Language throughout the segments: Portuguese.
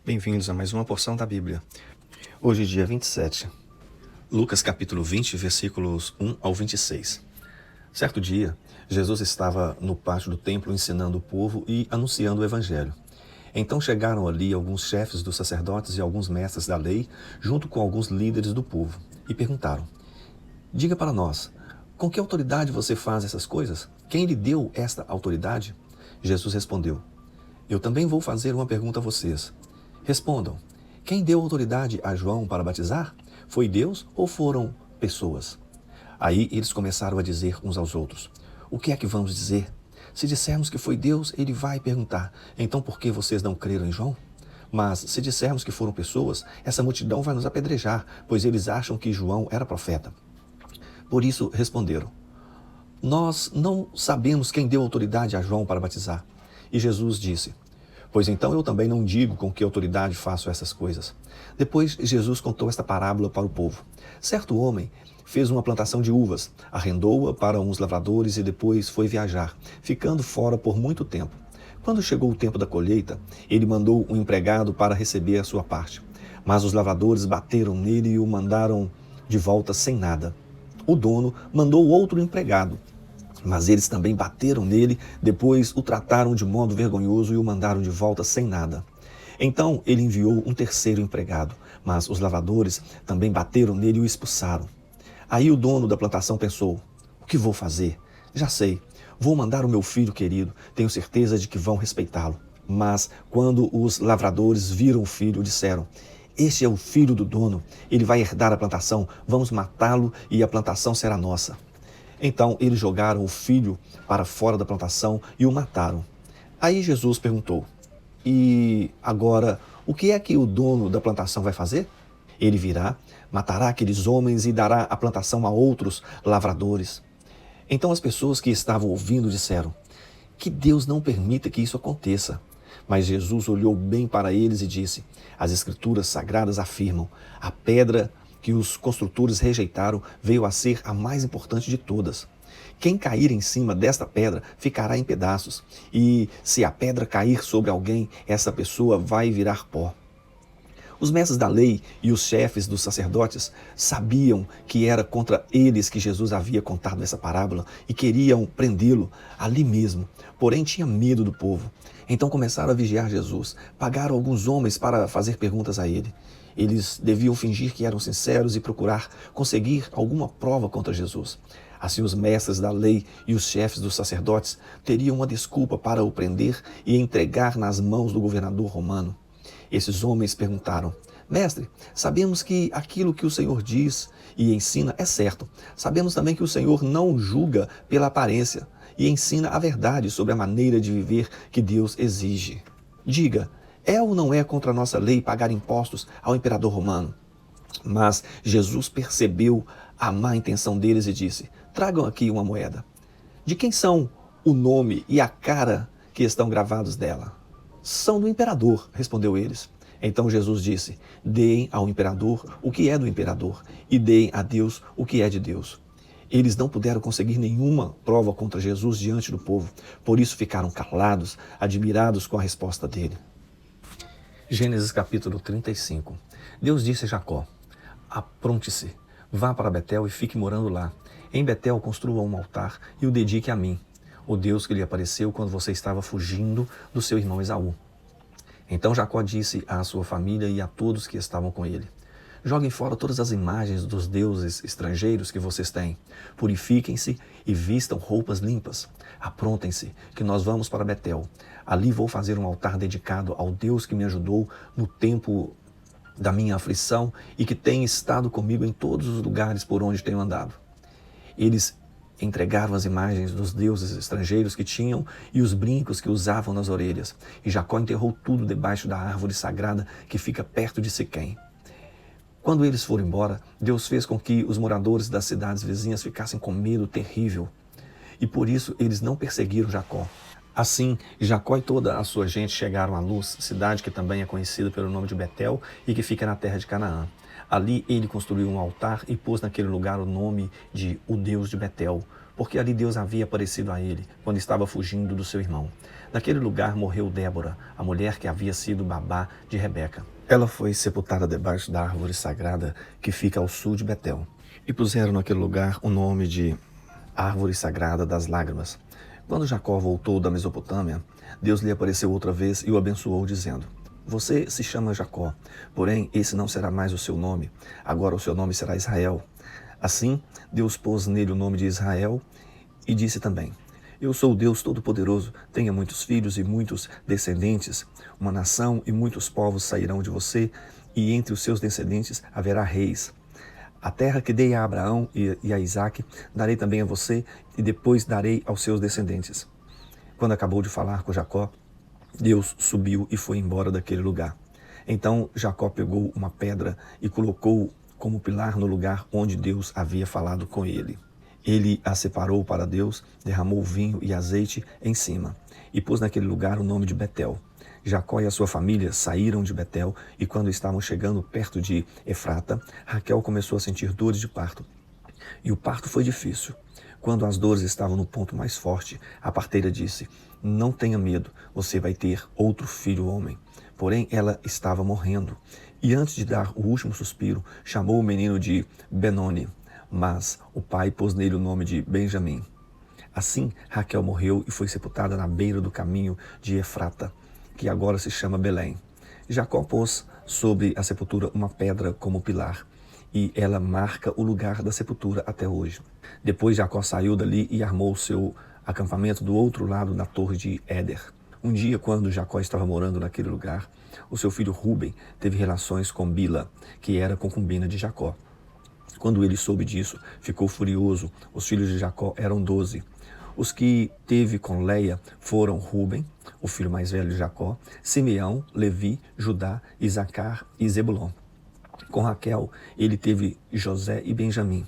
Bem-vindos a mais uma porção da Bíblia. Hoje, dia 27. Lucas capítulo 20, versículos 1 ao 26. Certo dia, Jesus estava no pátio do templo ensinando o povo e anunciando o evangelho. Então chegaram ali alguns chefes dos sacerdotes e alguns mestres da lei, junto com alguns líderes do povo, e perguntaram: Diga para nós, com que autoridade você faz essas coisas? Quem lhe deu esta autoridade? Jesus respondeu: Eu também vou fazer uma pergunta a vocês. Respondam: quem deu autoridade a João para batizar? Foi Deus ou foram pessoas? Aí eles começaram a dizer uns aos outros: O que é que vamos dizer? Se dissermos que foi Deus, ele vai perguntar: então por que vocês não creram em João? Mas se dissermos que foram pessoas, essa multidão vai nos apedrejar, pois eles acham que João era profeta. Por isso responderam: Nós não sabemos quem deu autoridade a João para batizar. E Jesus disse: Pois então eu também não digo com que autoridade faço essas coisas. Depois Jesus contou esta parábola para o povo. Certo homem fez uma plantação de uvas, arrendou-a para uns lavradores e depois foi viajar, ficando fora por muito tempo. Quando chegou o tempo da colheita, ele mandou um empregado para receber a sua parte. Mas os lavradores bateram nele e o mandaram de volta sem nada. O dono mandou outro empregado, mas eles também bateram nele, depois o trataram de modo vergonhoso e o mandaram de volta sem nada. Então ele enviou um terceiro empregado, mas os lavradores também bateram nele e o expulsaram. Aí o dono da plantação pensou: o que vou fazer? Já sei, vou mandar o meu filho querido, tenho certeza de que vão respeitá-lo. Mas quando os lavradores viram o filho, disseram: Este é o filho do dono, ele vai herdar a plantação, vamos matá-lo e a plantação será nossa. Então eles jogaram o filho para fora da plantação e o mataram. Aí Jesus perguntou: E agora, o que é que o dono da plantação vai fazer? Ele virá, matará aqueles homens e dará a plantação a outros lavradores. Então as pessoas que estavam ouvindo disseram: Que Deus não permita que isso aconteça. Mas Jesus olhou bem para eles e disse: As Escrituras Sagradas afirmam: a pedra que os construtores rejeitaram veio a ser a mais importante de todas. Quem cair em cima desta pedra ficará em pedaços, e se a pedra cair sobre alguém, essa pessoa vai virar pó. Os mestres da lei e os chefes dos sacerdotes sabiam que era contra eles que Jesus havia contado essa parábola e queriam prendê-lo ali mesmo, porém tinha medo do povo. Então começaram a vigiar Jesus, pagaram alguns homens para fazer perguntas a ele. Eles deviam fingir que eram sinceros e procurar conseguir alguma prova contra Jesus. Assim os mestres da lei e os chefes dos sacerdotes teriam uma desculpa para o prender e entregar nas mãos do governador romano. Esses homens perguntaram: Mestre, sabemos que aquilo que o Senhor diz e ensina é certo. Sabemos também que o Senhor não julga pela aparência e ensina a verdade sobre a maneira de viver que Deus exige. Diga, é ou não é contra a nossa lei pagar impostos ao imperador romano? Mas Jesus percebeu a má intenção deles e disse: Tragam aqui uma moeda. De quem são o nome e a cara que estão gravados dela? São do imperador, respondeu eles. Então Jesus disse: Deem ao imperador o que é do imperador e deem a Deus o que é de Deus. Eles não puderam conseguir nenhuma prova contra Jesus diante do povo, por isso ficaram calados, admirados com a resposta dele. Gênesis capítulo 35. Deus disse a Jacó: Apronte-se, vá para Betel e fique morando lá. Em Betel construa um altar e o dedique a mim, o Deus que lhe apareceu quando você estava fugindo do seu irmão Esaú. Então Jacó disse à sua família e a todos que estavam com ele: Joguem fora todas as imagens dos deuses estrangeiros que vocês têm. Purifiquem-se e vistam roupas limpas. Aprontem-se, que nós vamos para Betel. Ali vou fazer um altar dedicado ao Deus que me ajudou no tempo da minha aflição e que tem estado comigo em todos os lugares por onde tenho andado. Eles entregaram as imagens dos deuses estrangeiros que tinham e os brincos que usavam nas orelhas. E Jacó enterrou tudo debaixo da árvore sagrada que fica perto de Siquém. Quando eles foram embora, Deus fez com que os moradores das cidades vizinhas ficassem com medo terrível. E por isso eles não perseguiram Jacó. Assim, Jacó e toda a sua gente chegaram a Luz, cidade que também é conhecida pelo nome de Betel e que fica na terra de Canaã. Ali ele construiu um altar e pôs naquele lugar o nome de o Deus de Betel, porque ali Deus havia aparecido a ele quando estava fugindo do seu irmão. Naquele lugar morreu Débora, a mulher que havia sido babá de Rebeca. Ela foi sepultada debaixo da árvore sagrada que fica ao sul de Betel. E puseram naquele lugar o nome de Árvore Sagrada das Lágrimas. Quando Jacó voltou da Mesopotâmia, Deus lhe apareceu outra vez e o abençoou, dizendo: Você se chama Jacó, porém esse não será mais o seu nome. Agora o seu nome será Israel. Assim, Deus pôs nele o nome de Israel e disse também: Eu sou o Deus Todo-Poderoso, tenha muitos filhos e muitos descendentes. Uma nação e muitos povos sairão de você, e entre os seus descendentes haverá reis. A terra que dei a Abraão e a Isaque, darei também a você, e depois darei aos seus descendentes. Quando acabou de falar com Jacó, Deus subiu e foi embora daquele lugar. Então Jacó pegou uma pedra e colocou como pilar no lugar onde Deus havia falado com ele. Ele a separou para Deus, derramou vinho e azeite em cima, e pôs naquele lugar o nome de Betel. Jacó e a sua família saíram de Betel, e quando estavam chegando perto de Efrata, Raquel começou a sentir dores de parto. E o parto foi difícil. Quando as dores estavam no ponto mais forte, a parteira disse: Não tenha medo, você vai ter outro filho homem. Porém, ela estava morrendo. E antes de dar o último suspiro, chamou o menino de Benoni, mas o pai pôs nele o nome de Benjamim. Assim, Raquel morreu e foi sepultada na beira do caminho de Efrata, que agora se chama Belém. Jacó pôs sobre a sepultura uma pedra como pilar, e ela marca o lugar da sepultura até hoje. Depois Jacó saiu dali e armou seu acampamento do outro lado da torre de Éder. Um dia, quando Jacó estava morando naquele lugar, o seu filho Ruben teve relações com Bila, que era concubina de Jacó. Quando ele soube disso, ficou furioso. Os filhos de Jacó eram 12. Os que teve com Leia foram Ruben, o filho mais velho de Jacó, Simeão, Levi, Judá, Isacar e Zebulon. Com Raquel, ele teve José e Benjamim.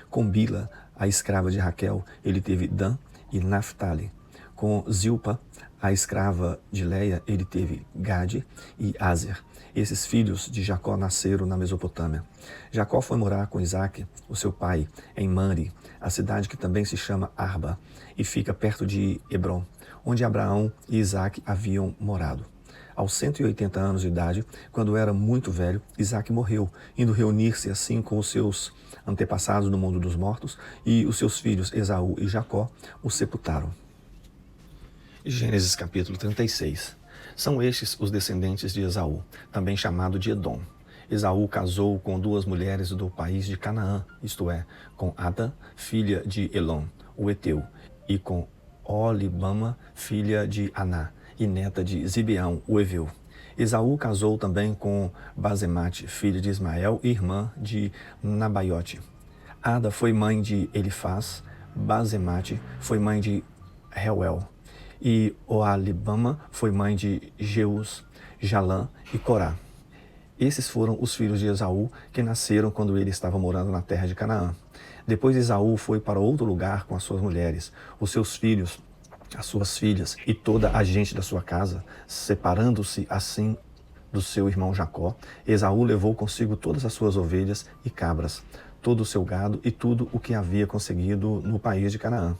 Com Bila, a escrava de Raquel, ele teve Dan e Naphtali. Com Zilpa, a escrava de Leia, ele teve Gade e Aser. Esses filhos de Jacó nasceram na Mesopotâmia. Jacó foi morar com Isaque, o seu pai, em Manre, a cidade que também se chama Arba, e fica perto de Hebrom, onde Abraão e Isaque haviam morado. Aos 180 anos de idade, quando era muito velho, Isaque morreu, indo reunir-se assim com os seus antepassados no mundo dos mortos, e os seus filhos Esaú e Jacó o sepultaram. Gênesis capítulo 36. São estes os descendentes de Esaú, também chamado de Edom. Esaú casou com 2 mulheres do país de Canaã, isto é, com Ada, filha de Elon, o Eteu, e com Olibama, filha de Aná, e neta de Zibeão, o Eveu. Esaú casou também com Basemate, filha de Ismael e irmã de Nabaiote. Ada foi mãe de Elifaz, Basemate foi mãe de Reuel, e Oalibama foi mãe de Jeus, Jalã e Corá. Esses foram os filhos de Esaú que nasceram quando ele estava morando na terra de Canaã. Depois Esaú foi para outro lugar com as suas mulheres, os seus filhos, as suas filhas e toda a gente da sua casa, separando-se assim do seu irmão Jacó. Esaú levou consigo todas as suas ovelhas e cabras, todo o seu gado e tudo o que havia conseguido no país de Canaã.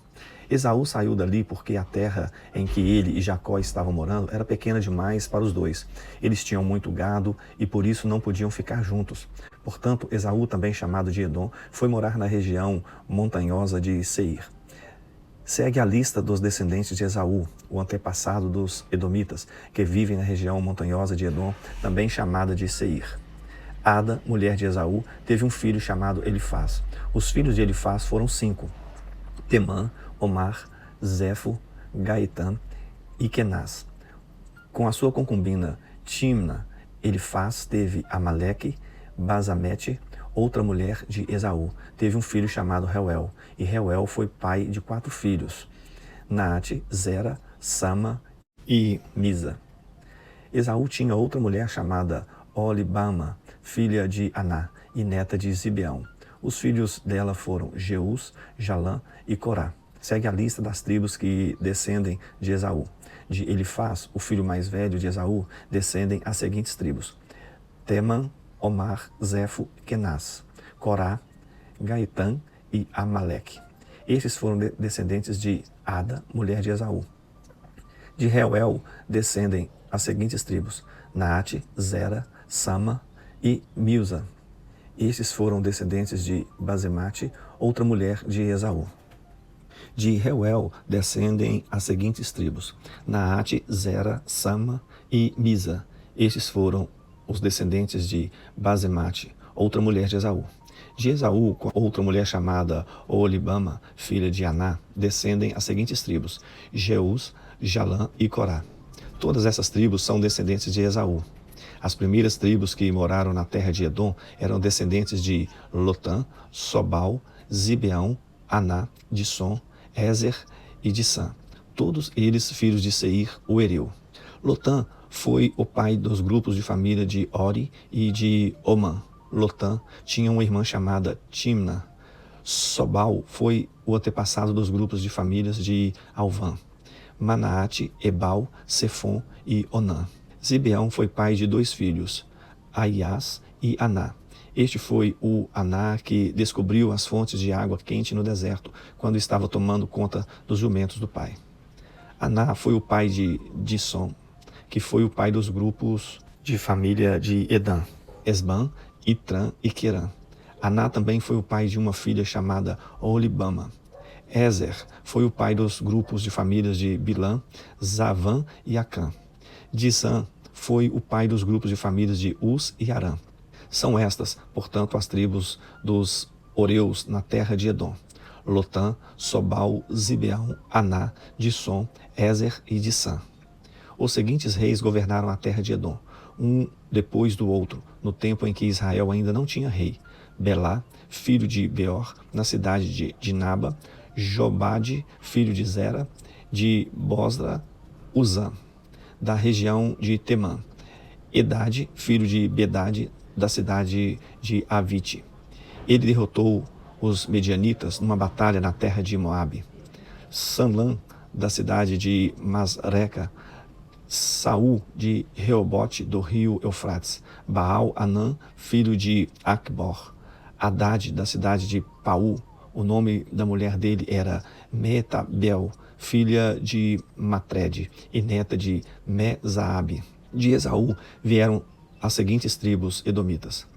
Esaú saiu dali porque a terra em que ele e Jacó estavam morando era pequena demais para os dois. Eles tinham muito gado e por isso não podiam ficar juntos. Portanto, Esaú, também chamado de Edom, foi morar na região montanhosa de Seir. Segue a lista dos descendentes de Esaú, o antepassado dos edomitas, que vivem na região montanhosa de Edom, também chamada de Seir. Ada, mulher de Esaú, teve um filho chamado Elifaz. Os filhos de Elifaz foram 5: Temã, Omar, Zefo, Gaetã e Kenaz. Com a sua concubina Timna, Elifaz teve Amaleque, Basamete, outra mulher de Esaú. Teve um filho chamado Reuel, e Reuel foi pai de 4 filhos: Naate, Zera, Sama e Misa. Esaú tinha outra mulher chamada Olibama, filha de Aná e neta de Zibeão. Os filhos dela foram Jeus, Jalã e Corá. Segue a lista das tribos que descendem de Esaú. De Elifaz, o filho mais velho de Esaú, descendem as seguintes tribos: Temã, Omar, Zefo, Kenaz, Corá, Gaetã e Amaleque. Estes foram descendentes de Ada, mulher de Esaú. De Reuel descendem as seguintes tribos: Naate, Zera, Sama e Milza. Estes foram descendentes de Basemate, outra mulher de Esaú. De Reuel descendem as seguintes tribos: Naate, Zera, Sama e Miza. Estes foram os descendentes de Basemate, outra mulher de Esaú. De Esaú, com outra mulher chamada Oholibama, filha de Aná, descendem as seguintes tribos: Jeus, Jalã e Corá. Todas essas tribos são descendentes de Esaú. As primeiras tribos que moraram na terra de Edom eram descendentes de Lotã, Sobal, Zibeão, Aná, Dissom, Ezer e Dissã, todos eles filhos de Seir, o hereu. Lotã foi o pai dos grupos de família de Ori e de Omã. Lotã tinha uma irmã chamada Timna. Sobal foi o antepassado dos grupos de famílias de Alvã, Manaate, Ebal, Sefon e Onã. Zibeão foi pai de 2 filhos, Aias e Aná. Este foi o Aná que descobriu as fontes de água quente no deserto, quando estava tomando conta dos jumentos do pai. Aná foi o pai de Dissom, que foi o pai dos grupos de família de Edã, Esbã, Itrã e Querã. Aná também foi o pai de uma filha chamada Oholibama. Ezer foi o pai dos grupos de famílias de Bilã, Zavã e Acã. Dissã foi o pai dos grupos de famílias de Uz e Arã. São estas, portanto, as tribos dos Oreus na terra de Edom: Lotã, Sobal, Zibeão, Aná, Dissom, Ezer e Dissã. Os seguintes reis governaram a terra de Edom, um depois do outro, no tempo em que Israel ainda não tinha rei: Belá, filho de Beor, na cidade de Dinaba; Jobade, filho de Zera, de Bosra, Uzã, da região de Temã; Edade, filho de Bedade, da cidade de Avite. Ele derrotou os medianitas numa batalha na terra de Moabe. Sanlã, da cidade de Masreca; Saul, de Reobote, do rio Eufrates; Baal-Anã, filho de Acbor; Haddad, da cidade de Paú. O nome da mulher dele era Meetabel, filha de Matred e neta de Mezaabe. De Esaú vieram as seguintes tribos edomitas: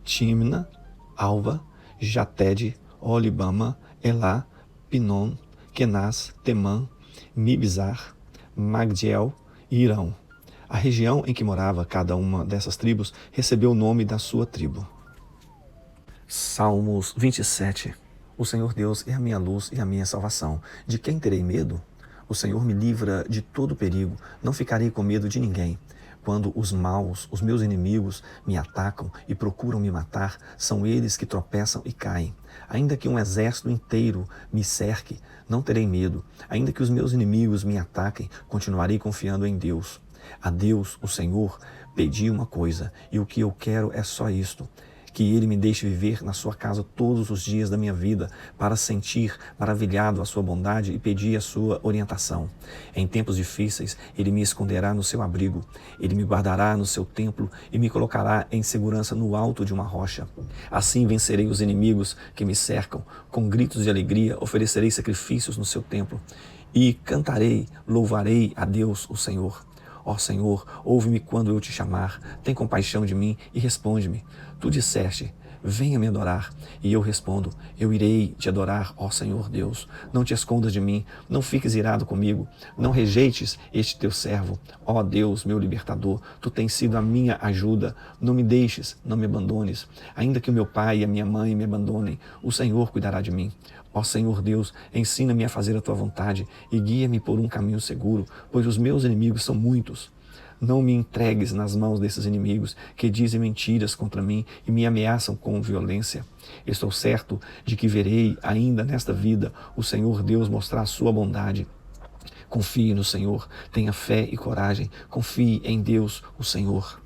Timna, Alva, Jated, Oholibama, Elá, Pinon, Kenaz, Temã, Mibzar, Magdiel e Irão. A região em que morava cada uma dessas tribos recebeu o nome da sua tribo. Salmos 27. O Senhor Deus é a minha luz e a minha salvação. De quem terei medo? O Senhor me livra de todo perigo. Não ficarei com medo de ninguém. Quando os maus, os meus inimigos, me atacam e procuram me matar, são eles que tropeçam e caem. Ainda que um exército inteiro me cerque, não terei medo. Ainda que os meus inimigos me ataquem, continuarei confiando em Deus. A Deus, o Senhor, pedi uma coisa, e o que eu quero é só isto: que Ele me deixe viver na sua casa todos os dias da minha vida, para sentir maravilhado a sua bondade e pedir a sua orientação. Em tempos difíceis, Ele me esconderá no seu abrigo. Ele me guardará no seu templo e me colocará em segurança no alto de uma rocha. Assim vencerei os inimigos que me cercam. Com gritos de alegria oferecerei sacrifícios no seu templo. E cantarei, louvarei a Deus, o Senhor. Ó Senhor, ouve-me quando eu te chamar, tem compaixão de mim e responde-me. Tu disseste: venha me adorar. E eu respondo: eu irei te adorar, ó Senhor Deus. Não te escondas de mim, não fiques irado comigo, não rejeites este teu servo. Ó Deus, meu libertador, tu tens sido a minha ajuda. Não me deixes, não me abandones. Ainda que o meu pai e a minha mãe me abandonem, o Senhor cuidará de mim. Ó Senhor Deus, ensina-me a fazer a tua vontade e guia-me por um caminho seguro, pois os meus inimigos são muitos. Não me entregues nas mãos desses inimigos que dizem mentiras contra mim e me ameaçam com violência. Estou certo de que verei ainda nesta vida o Senhor Deus mostrar a sua bondade. Confie no Senhor, tenha fé e coragem, confie em Deus, o Senhor.